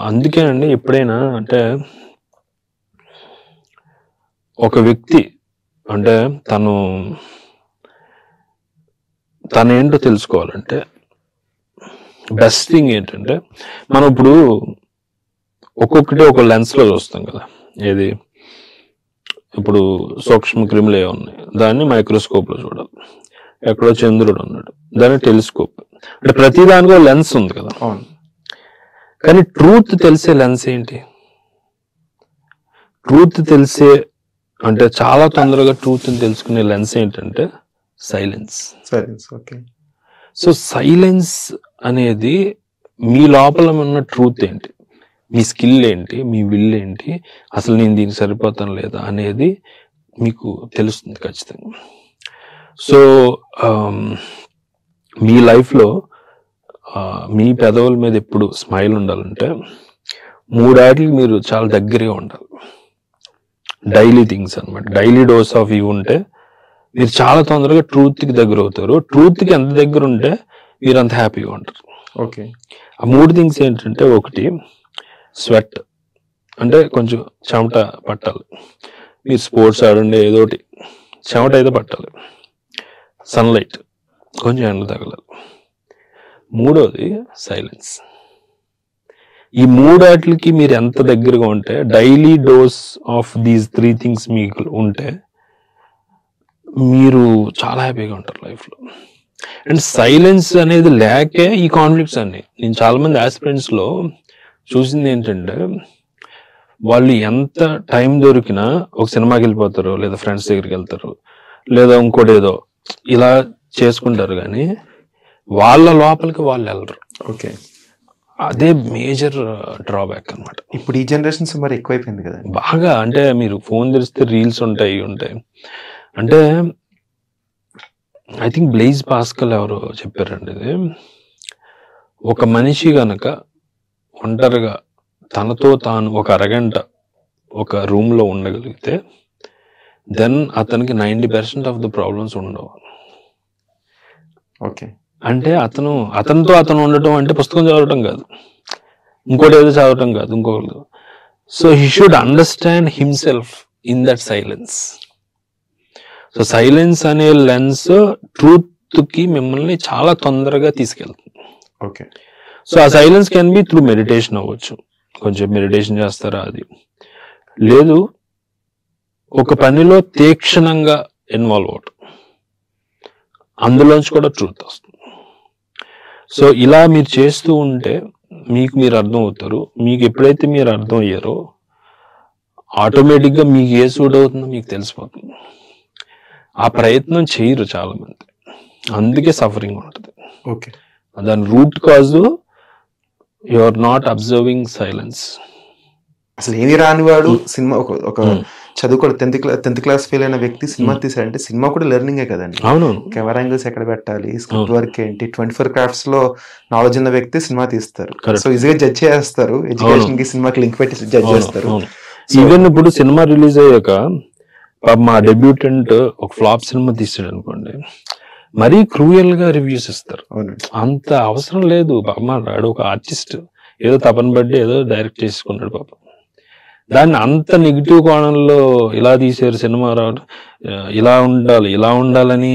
అందుకేనండి ఎప్పుడైనా అంటే ఒక వ్యక్తి అంటే తనేంటో తెలుసుకోవాలంటే బెస్ట్ థింగ్ ఏంటంటే, మనం ఇప్పుడు ఒక్కొక్కటి ఒక లెన్స్ లో చూస్తాం కదా. ఏది ఇప్పుడు సూక్ష్మ క్రిములు ఏ ఉన్నాయి, దాన్ని మైక్రోస్కోప్ లో చూడాలి. ఎక్కడో చంద్రుడు ఉన్నాడు, దాన్ని టెలిస్కోప్. అంటే ప్రతి దానికో లెన్స్ ఉంది కదా. కానీ ట్రూత్ తెలిసే లెన్స్ ఏంటి? ట్రూత్ తెలిసే అంటే చాలా తొందరగా ట్రూత్ తెలుసుకునే లెన్స్ ఏంటంటే సైలెన్స్. సో సైలెన్స్ అనేది మీ లోపల ఉన్న ట్రూత్ ఏంటి, మీ స్కిల్ ఏంటి, మీ విల్ ఏంటి, అసలు నేను దీనికి సరిపోతాను లేదా అనేది మీకు తెలుస్తుంది ఖచ్చితంగా. సో మీ లైఫ్లో మీ పెదవుల మీద ఎప్పుడు స్మైల్ ఉండాలంటే 3 ఆటలకి మీరు చాలా దగ్గరగా ఉండాలి. డైలీ థింగ్స్ అనమాట, డైలీ డోస్ ఆఫ్ ఇవి ఉంటే మీరు చాలా తొందరగా ట్రూత్కి దగ్గర అవుతారు. ట్రూత్కి ఎంత దగ్గర ఉంటే మీరు అంత హ్యాపీగా ఉంటారు. ఓకే. ఆ 3 థింగ్స్ ఏంటంటే, ఒకటి స్వెట్, అంటే కొంచెం చెమట పట్టాలి. మీరు స్పోర్ట్స్ ఆడండి ఏదోటి, చెమట అయితే పట్టాలి. సన్లైట్, కొంచెం ఎండ తగలాలి. 3వది సైలెన్స్. ఈ 3 ఆటలకి మీరు ఎంత దగ్గరగా ఉంటే, daily dose of these 3 things మీకు ఉంటే మీరు చాలా హ్యాపీగా ఉంటారు లైఫ్లో. అండ్ సైలెన్స్ అనేది లేకే ఈ కాన్ఫ్లిక్ట్స్ అన్ని. నేను చాలా మంది ఆస్పిరెంట్స్ లో చూసింది ఏంటంటే, వాళ్ళు ఎంత టైం దొరికినా ఒక సినిమాకి వెళ్ళిపోతారు, లేదా ఫ్రెండ్స్ దగ్గరికి వెళ్తారు, లేదా ఇంకోటి ఏదో ఇలా చేసుకుంటారు, కానీ వాళ్ళ లోపలికి వాళ్ళు వెళ్ళరు. ఓకే. అదే మేజర్ డ్రాబ్యాక్ అనమాట. ఇప్పుడు ఈ జనరేషన్స్ మరి ఎక్కువైపోయింది కదా బాగా. అంటే మీరు ఫోన్ తెరిస్తే రీల్స్ ఉంటాయి. అంటే ఐ థింక్ బ్లేజ్ పాస్కల్ ఎవరో చెప్పారండి ఇది, ఒక మనిషి గనక ఒంటరిగా తనతో తాను ఒక అరగంట ఒక రూమ్ లో ఉండగలిగితే దెన్ అతనికి 90% ఆఫ్ ద ప్రాబ్లమ్స్ ఉండవు. ఓకే. అంటే అతనితో అతను ఉండటం అంటే పుస్తకం చదవటం కాదు, ఇంకోటి ఏదో చదవటం కాదు, ఇంకొకటి. So he should understand himself in that silence. So silence అనే లెన్స్ ట్రూత్ కి మిమ్మల్ని చాలా తొందరగా తీసుకెళ్తుంది. ఓకే. సో ఆ silence can be through meditation అవ్వచ్చు, కొంచెం మెడిటేషన్ చేస్తారా, అది లేదు ఒక పనిలో తీక్షణంగా ఇన్వాల్వ్ అవటం, అందులోంచి కూడా ట్రూత్ వస్తుంది. సో ఇలా మీరు చేస్తూ ఉంటే మీకు మీరు అర్థం అవుతారు. మీకు ఎప్పుడైతే మీరు అర్థం అయ్యారో ఆటోమేటిక్గా మీకు ఏ సూట్ అవుతుందో మీకు తెలిసిపోతుంది. ఆ ప్రయత్నం చేయరు చాలా మంది, అందుకే సఫరింగ్ ఉంటుంది. ఓకే. దాని root cause you are not observing silence. అసలు ఏమి రానివాడు సినిమా ఒక చదువుకోవడం 10th క్లాస్ ఫెయిల్ అయిన వ్యక్తి సినిమా తీసాడంటే సినిమా కూడా లెర్నింగే కదండి. అవును. కెమెరా యాంగిల్స్ ఎక్కడ పెట్టాలి, స్క్రిప్ట్ వర్క్ ఏంటి, 24 క్రాఫ్ట్స్ లో నాలెడ్జ్ ఉన్న వ్యక్తి సినిమా తీస్తారు. సో ఈజీగా జడ్జ్ చేస్తారు, ఎడ్యుకేషన్ కి సినిమాకి లింక్ పెట్టి జడ్జ్ చేస్తారు. ఈవెన్ ఇప్పుడు సినిమా రిలీజ్ అయ్యాక మా డెబ్యూటెంట్ ఒక ఫ్లాప్ సినిమా తీసాడు అనుకోండి, మరీ క్రూయల్ గా రివ్యూస్ ఇస్తారు. అంత అవసరం లేదు. రాడు ఒక ఆర్టిస్ట్, ఏదో తపన పడి ఏదో డైరెక్ట్ చేసుకున్నాడు పాపం, దాన్ని అంత నెగిటివ్ కోణంలో ఇలా తీసారు సినిమా రావడం, ఇలా ఉండాలని.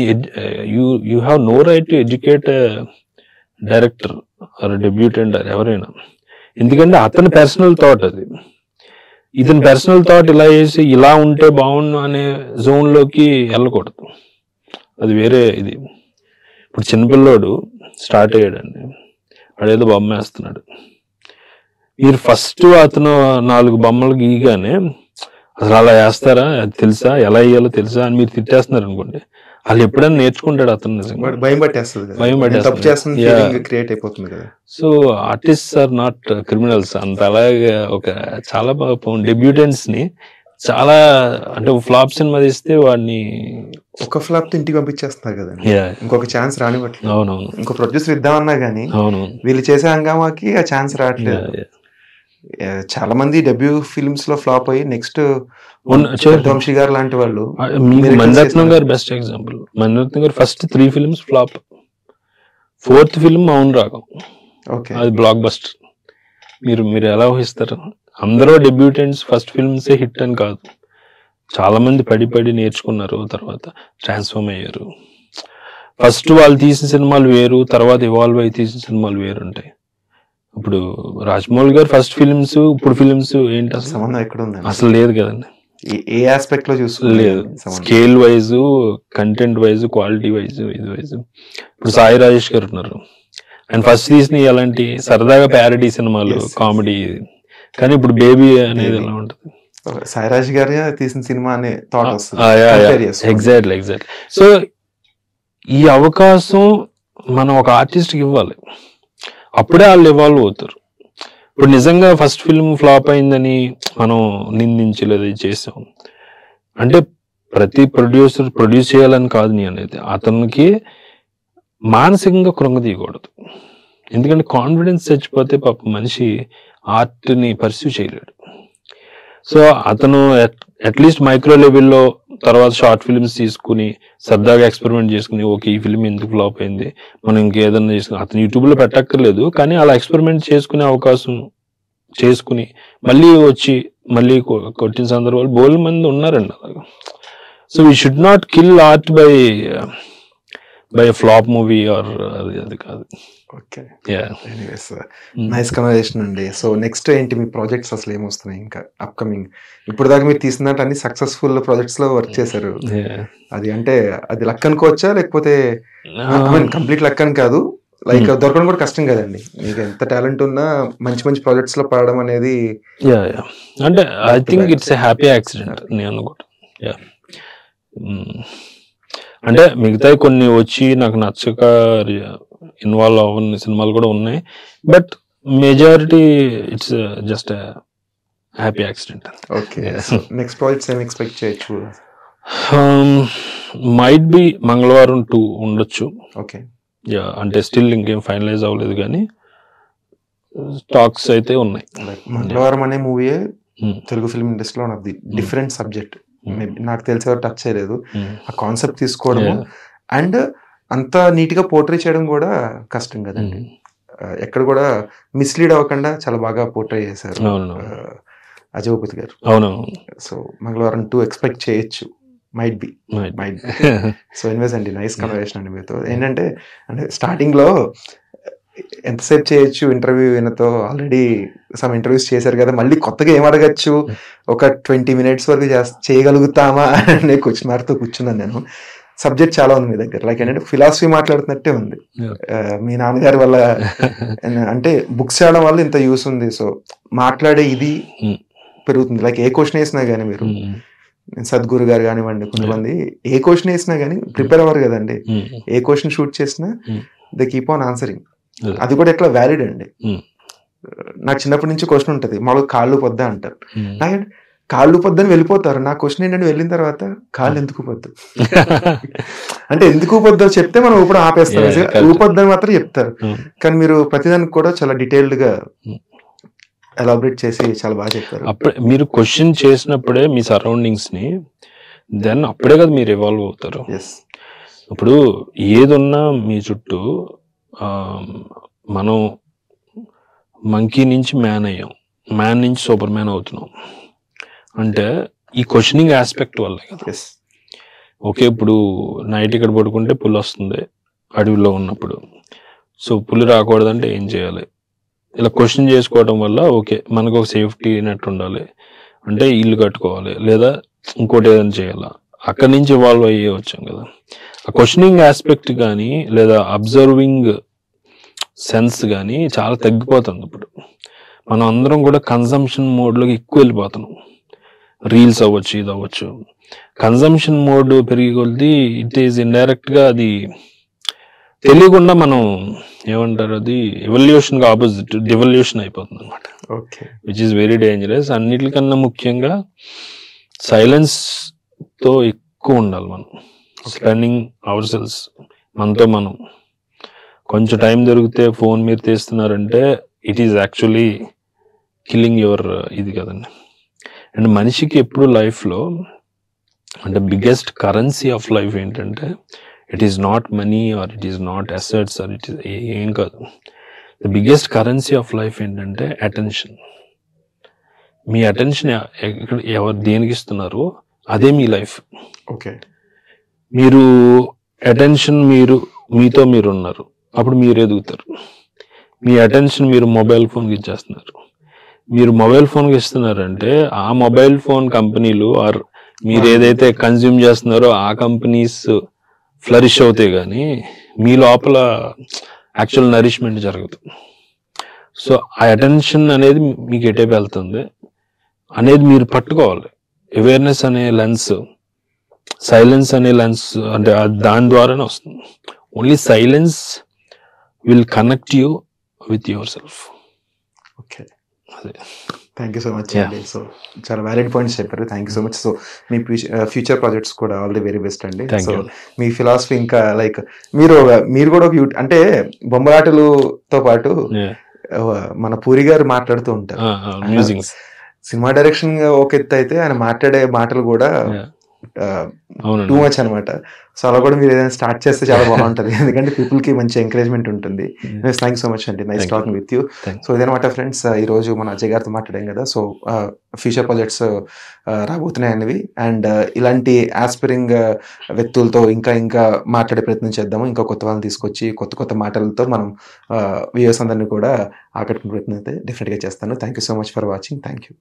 You have no right to educate director or debutante ఎవరైనా, ఎందుకంటే అతని పర్సనల్ థాట్ అది. ఇతని పర్సనల్ థాట్ ఇలా చేసి ఇలా ఉంటే బాగుండు అనే జోన్ లోకి వెళ్ళకూడదు, అది వేరే ఇది. ఇప్పుడు చిన్నపిల్లోడు స్టార్ట్ అయ్యాడండి, వాడేదో బొమ్మ వేస్తున్నాడు, మీరు ఫస్ట్ అతను 4 బొమ్మలు గీయగానే అసలు అలా వేస్తారా, అది తెలుసా, ఎలా వేయాలో తెలుసా అని మీరు తిట్టేస్తున్నారు అనుకోండి, వాళ్ళు ఎప్పుడైనా నేర్చుకుంటాడు అతను. నిజంగా భయం పట్టేస్తుంది, క్రియేట్ అయిపోతుంది కదా. So artist are not criminals. అంత అలాగే ఒక చాలా డెబ్యూటెంట్స్ ని చాలా, అంటే ఫ్లాప్ సినిమా తీస్తే వాడిని ఒక ఫ్లాప్ తో ఇంటికి పంపించేస్తున్నారు కదా, ఇంకొక ఛాన్స్ రానివ్వట్లేదు. అవునవును. ఇంకో ప్రొడ్యూసర్ ఇద్దామన్నా గానీ వీళ్ళు చేసే హంగామాకి ఆ ఛాన్స్ రావట్లేదు. చాలా మంది డెబ్యూ ఫిల్మ్స్ లో ఫ్లాప్ అయ్యి నెక్స్ట్ వంశీ గారు లాంటి వాళ్ళు. Mani Ratnam garu best example. Mani Ratnam garu first 3 films flop, 4th film Mouna Ragam, అది బ్లాక్ బస్టర్. మీరు ఎలా ఊహిస్తారు? అందరూ డెబ్యూటెంట్స్ ఫస్ట్ ఫిల్మ్స్ హిట్ అని కాదు, చాలా మంది పడి నేర్చుకున్నారు, తర్వాత ట్రాన్స్ఫార్మ్ అయ్యారు. ఫస్ట్ వాళ్ళు తీసిన సినిమాలు వేరు, తర్వాత ఇవాల్వ్ అయి తీసిన సినిమాలు వేరు ఉంటాయి. ఇప్పుడు రాజమౌళి గారు ఫస్ట్ ఫిల్మ్స్ ఇప్పుడు ఫిల్మ్స్ ఏంటి అసలు సంబంధం ఎక్కడ ఉంది? అసలు లేదు కదండి. ఏ ఆస్పెక్ట్ లో లేదు, scale wise, content wise, quality wise, ఇది వైజ్. ఇప్పుడు సాయి రాజేష్ గారు ఉన్నారు, ఆయన ఫస్ట్ తీసిన ఎలాంటి సరదాగా ప్యారడీ సినిమాలు, కామెడీ. కానీ ఇప్పుడు బేబీ అనేది ఎలా ఉంటుంది, సాయిరాజ్ గారి తీసిన సినిమా అనే థాట్ వస్తుంది. ఎగ్జాక్ట్లీ. సో ఈ అవకాశం మనం ఒక ఆర్టిస్ట్కి ఇవ్వాలి, అప్పుడే వాళ్ళు ఇవాల్వ్ అవుతారు. ఇప్పుడు నిజంగా ఫస్ట్ ఫిల్మ్ ఫ్లాప్ అయిందని మనం నిందించలేదు చేసాం అంటే ప్రతి ప్రొడ్యూసర్ ప్రొడ్యూస్ చేయాలని కాదు నేను అనేది, అతనికి మానసికంగా కృంగదీయకూడదు. ఎందుకంటే కాన్ఫిడెన్స్ చచ్చిపోతే పాప మనిషి ఆర్ట్ని పర్సీవ్ చేయలేడు. సో అతను అట్లీస్ట్ మైక్రో లెవెల్లో తర్వాత షార్ట్ ఫిల్మ్స్ తీసుకుని సరదాగా ఎక్స్పెరిమెంట్ చేసుకుని ఓకే ఈ ఫిల్మ్ ఎందుకు ఫ్లాప్ అయింది మనం ఇంకేదన్నా చేసుకుని అతను యూట్యూబ్లో పెట్టక్కర్లేదు, కానీ అలా ఎక్స్పెరిమెంట్ చేసుకునే అవకాశం చేసుకుని మళ్ళీ వచ్చి మళ్ళీ కొట్టిన సందర్భాలు బోల్ మంది ఉన్నారండి అలాగా. So we should not kill art by flop movie or అది కాదు. ఓకే, ఎనీవేస్ నైస్ కన్వర్సేషన్ అండి. సో నెక్స్ట్ ఏంటి మీ ప్రాజెక్ట్స్ అసలు ఏమొస్తున్నాయి ఇంకా అప్కమింగ్? ఇప్పుడు దాకా మీరు తీసినట్టు అన్ని సక్సెస్ఫుల్ ప్రాజెక్ట్స్ లో వర్క్ చేశారు, అది అంటే అది లక్ అనుకోవచ్చా లేకపోతే కంప్లీట్ లక్ అని కాదు, లైక్ దొరకడం కూడా కష్టం కదండి, మీకు ఎంత టాలెంట్ ఉన్నా మంచి మంచి ప్రాజెక్ట్స్ లో పడడం అనేది అంటే I think it's a happy accident నేను అనుకుంటా. అంటే మిగతాయి కొన్ని వచ్చి నాకు నచ్చక ఇన్వాల్వ్ అవ్వని సినిమాలు కూడా ఉన్నాయి, but majority it's just happy accident. Okay, next projects ఏం ఎక్స్పెక్ట్ చేయొచ్చు? మైట్ బి మంగళవారం 2 ఉండొచ్చు. ఓకే, అంటే స్టిల్ ఇంకేం ఫైనలైజ్ అవ్వలేదు కానీ టాక్స్ అయితే ఉన్నాయి. మంగళవారం అనే మూవీయే తెలుగు ఫిల్మ్ ఇండస్ట్రీలో one of the different subject, నాకు తెలిసే టచ్ చేయలేదు. ఆ కాన్సెప్ట్ తీసుకోవడము అండ్ అంత నీట్ గా పోర్ట్రే చేయడం కూడా కష్టం కదండి, ఎక్కడ కూడా మిస్లీడ్ అవ్వకుండా చాలా బాగా పోర్ట్రే చేశారు అజయ్ భూపతి గారు. సో మంగళవారం 2 ఎక్స్పెక్ట్ చేయొచ్చు, మైట్ బి. సో ఎనివేస్ అండి, నైస్ కన్వర్సేషన్ అండి మీతో. ఏంటంటే అంటే స్టార్టింగ్ లో ఎంతసేపు చేయొచ్చు ఇంటర్వ్యూ, ఈయనతో ఆల్రెడీ సమ్ ఇంటర్వ్యూస్ చేశారు కదా, మళ్ళీ కొత్తగా ఏం అడగచ్చు, ఒక 20 minutes వరకు చేయగలుగుతామా అనే క్వశ్చన్ మార్క్తో కూర్చున్నాను నేను. సబ్జెక్ట్ చాలా ఉంది మీ దగ్గర, లైక్ ఏంటంటే ఫిలాసఫీ మాట్లాడుతున్నట్టే ఉంది. మీ నాన్నగారి వల్ల అంటే బుక్స్ చదవడం వల్ల ఇంత యూస్ ఉంది, సో మాట్లాడే ఇది పెరుగుతుంది. లైక్ ఏ క్వశ్చన్ వేసినా కానీ మీరు సద్గురు గారు కానివ్వండి, కొంతమంది ఏ క్వశ్చన్ వేసినా కానీ ప్రిపేర్ అవ్వరు కదండి, ఏ క్వశ్చన్ షూట్ చేసినా దే కీప్ ఆన్ ఆన్సరింగ్. అది కూడా ఎట్లా వ్యాలిడ్ అండి. నాకు చిన్నప్పటి నుంచి క్వశ్చన్ ఉంటుంది, మామూలుగా కాళ్ళు పొద్దా అంటారు, నాకంటే కాళ్ళు పొద్దని వెళ్ళిపోతారు. నా క్వశ్చన్ ఏంటంటే వెళ్ళిన తర్వాత కాళ్ళు ఎందుకు పొద్దు అంటే ఎందుకు పొద్దు చెప్తే మనం ఇప్పుడు ఆపేస్తాం, ఊపొద్దని మాత్రం చెప్తారు. కానీ మీరు ప్రతిదానికి కూడా చాలా డీటెయిల్డ్ గా ఎలాబరేట్ చేసి చాలా బాగా చెప్తారు. అప్పుడే మీరు క్వశ్చన్ చేసినప్పుడే మీ సరౌండింగ్స్ ని దెన్ అప్పుడే కదా మీరు ఎవాల్వ్ అవుతారు. ఇప్పుడు ఏదున్నా మీ చుట్టూ మనం మంకీ నుంచి మ్యాన్ అయ్యాం, మ్యాన్ నుంచి సూపర్ మ్యాన్ అవుతున్నాం అంటే ఈ క్వశ్చనింగ్ ఆస్పెక్ట్ వల్లే కదా. ఓకే, ఇప్పుడు నైట్ ఇక్కడ పడుకుంటే పులి వస్తుంది అడవిలో ఉన్నప్పుడు, సో పులి రాకూడదంటే ఏం చేయాలి, ఇలా క్వశ్చన్ చేసుకోవడం వల్ల ఓకే మనకు ఒక సేఫ్టీ నెట్ ఉండాలి అంటే ఇల్లు కట్టుకోవాలి లేదా ఇంకోటి ఏదైనా చేయాలా, అక్కడి నుంచి ఇవాల్వ్ అయ్యే వచ్చాం కదా. ఆ క్వశ్చనింగ్ ఆస్పెక్ట్ కానీ లేదా అబ్జర్వింగ్ సెన్స్ కానీ చాలా తగ్గిపోతుంది. ఇప్పుడు మనం అందరం కూడా కన్సంప్షన్ మోడ్లోకి ఎక్కువ వెళ్ళిపోతున్నాం, రీల్స్ అవ్వచ్చు ఇది అవ్వచ్చు. కన్సంప్షన్ మోడ్ పెరిగి కొద్దీ ఇట్ ఈస్ ఇండైరెక్ట్గా అది తెలియకుండా మనం ఏమంటారు అది ఎవల్యూషన్ గా ఆపోజిట్ డివల్యూషన్ అయిపోతుంది అనమాట, విచ్ ఈస్ వెరీ డేంజరస్. అన్నిటికన్నా ముఖ్యంగా సైలెన్స్ తో ఎక్కువ ఉండాలి మనం, స్పెండింగ్ అవర్ సెల్స్ మనతో మనం. కొంచెం టైం దొరికితే ఫోన్ మీరు తీస్తున్నారంటే it is actually killing your ఇది కదండి. అండ్ మనిషికి ఎప్పుడు లైఫ్లో అంటే బిగ్గెస్ట్ కరెన్సీ ఆఫ్ లైఫ్ ఏంటంటే it is not money or it is not assets or it is ఏం కాదు. The biggest currency of life ఏంటంటే అటెన్షన్. మీ అటెన్షన్ ఎవరు దేనికి ఇస్తున్నారో అదే మీ లైఫ్. ఓకే, మీరు అటెన్షన్ మీతో మీరు ఉన్నారు, అప్పుడు మీరు ఎదుగుతారు. మీ అటెన్షన్ మీరు మొబైల్ ఫోన్కి ఇచ్చేస్తున్నారు. మీరు మొబైల్ ఫోన్కి ఇస్తున్నారంటే ఆ మొబైల్ ఫోన్ కంపెనీలు ఆర్ మీరు ఏదైతే కన్జ్యూమ్ చేస్తున్నారో ఆ కంపెనీస్ ఫ్లరిష్ అవుతాయి కానీ మీ లోపల యాక్చువల్ నరిష్మెంట్ జరగదు. సో ఆ అటెన్షన్ అనేది మీకు ఎటే వెళ్తుంది అనేది మీరు పట్టుకోవాలి. అవేర్నెస్ అనే లెన్స్, సైలెన్స్ అనే లెన్స్ అంటే దాని ద్వారానే వస్తుంది. Only silence will connect you with your self. Okay, thank you so much అండి. సో చాలా వ్యాలిడ్ పాయింట్స్ చెప్పారు. Thank you so much. So me future projects కూడా ఆల్ ది వెరీ బెస్ట్ అండి. Thank so you. Me philosophy ఇంకా like మీరు కూడా ఒక అంటే బొమ్మలాటలతో పాటు మన పూరి గారు మాట్లాడుతూ ఉంటారు. మ్యూజిక్ సినిమా డైరెక్షన్ ఒక ఎత్తు అయితే ఆయన మాట్లాడే మాటలు కూడా టూ మచ్ అనమాట. సో అలా కూడా మీరు ఏదైనా స్టార్ట్ చేస్తే చాలా బాగుంటుంది, ఎందుకంటే పీపుల్ కి మంచి ఎంకరేజ్మెంట్ ఉంటుంది. థ్యాంక్ యూ సో మచ్ అండి. Nice talking with you. So ఇదనమాట ఫ్రెండ్స్, ఈ రోజు మన అజయ్ గారితో మాట్లాడాం కదా. సో ఫ్యూచర్ ప్రాజెక్ట్స్ రాబోతున్నాయి అనేవి, అండ్ ఇలాంటి ఆస్పిరింగ్ వ్యక్తులతో ఇంకా ఇంకా మాట్లాడే ప్రయత్నం చేద్దాము. ఇంకా కొత్త వాళ్ళని తీసుకొచ్చి కొత్త కొత్త మాటలతో మనం వ్యూవర్స్ అందరినీ కూడా ఆకట్టుకునే ప్రయత్నం అయితే డెఫినెట్గా చేస్తాను. Thank you so much for watching. Thank you.